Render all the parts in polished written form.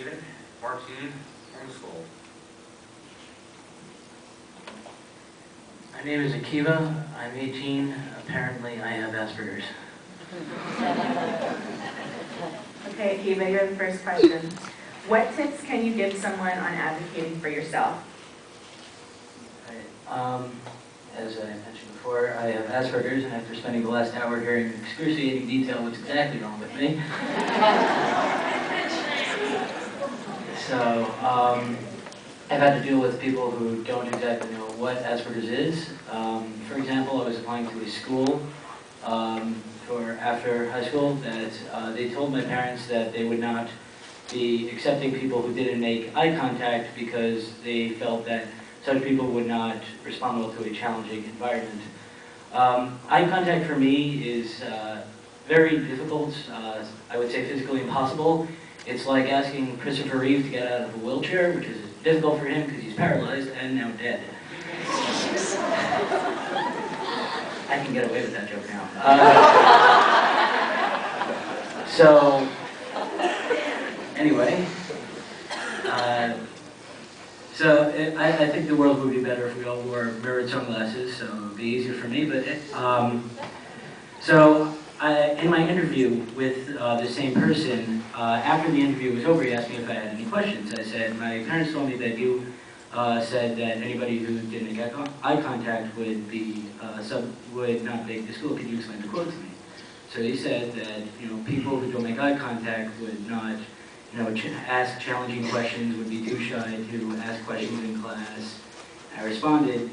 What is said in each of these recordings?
Steven, 14, homeschooled. My name is Akiva. I'm 18. Apparently, I have Asperger's. Okay, Akiva, you're the first question. What tips can you give someone on advocating for yourself? As I mentioned before, I have Asperger's, and after spending the last hour hearing in excruciating detail what's exactly wrong with me. So, I've had to deal with people who don't exactly know what Asperger's is. For example, I was applying to a school for after high school that they told my parents that they would not be accepting people who didn't make eye contact because they felt that such people would not respond well to a challenging environment. Eye contact for me is very difficult, I would say physically impossible. It's like asking Christopher Reeve to get out of a wheelchair, which is difficult for him because he's paralyzed and now dead. I can get away with that joke now. So, anyway, I think the world would be better if we all wore mirrored sunglasses, so it would be easier for me. But in my interview with the same person, after the interview was over, he asked me if I had any questions. I said, my parents told me that you said that anybody who didn't make eye contact would not make the school. Could you explain the quote to me? So he said that people who don't make eye contact would not ask challenging questions, would be too shy to ask questions in class. I responded,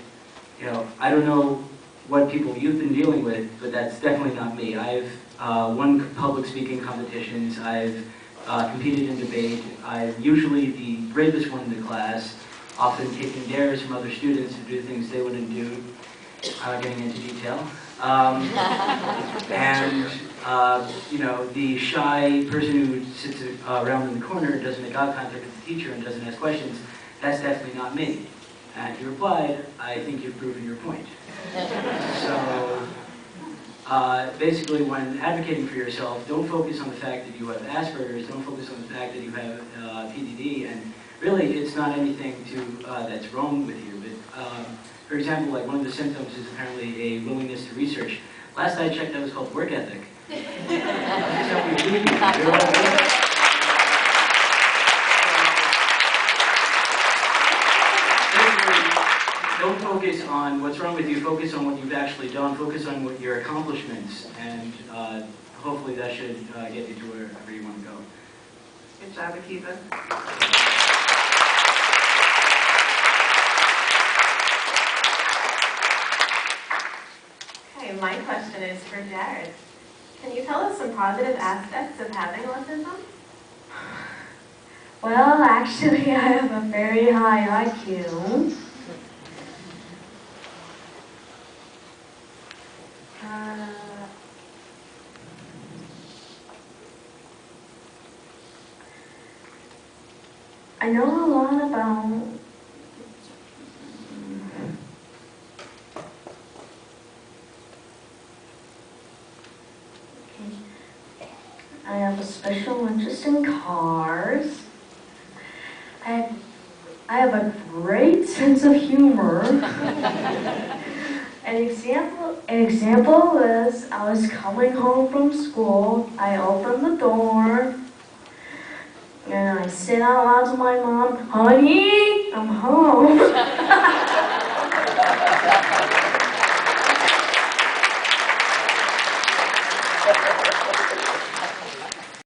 I don't know what people you've been dealing with, but that's definitely not me. I've won public speaking competitions, I've competed in debate, I'm usually the bravest one in the class, often taking dares from other students to do things they wouldn't do, getting into detail. The shy person who sits around in the corner and doesn't make eye contact with the teacher and doesn't ask questions, that's definitely not me. And he replied, I think you've proven your point. So, basically when advocating for yourself, don't focus on the fact that you have Asperger's, don't focus on the fact that you have PDD, and really it's not anything that's wrong with you. But, for example, like one of the symptoms is apparently a willingness to research. Last I checked, that was called work ethic. Don't focus on what's wrong with you, focus on what you've actually done, focus on what your accomplishments, and hopefully that should get you to wherever you want to go. Good job, Akiva. Okay, my question is for Jared. Can you tell us some positive aspects of having autism? Well, actually, I have a very high IQ. I know a lot about I have a special interest in cars. I have a great sense of humor. An example is I was coming home from school. I opened the door and I said out loud to my mom, "Honey, I'm home."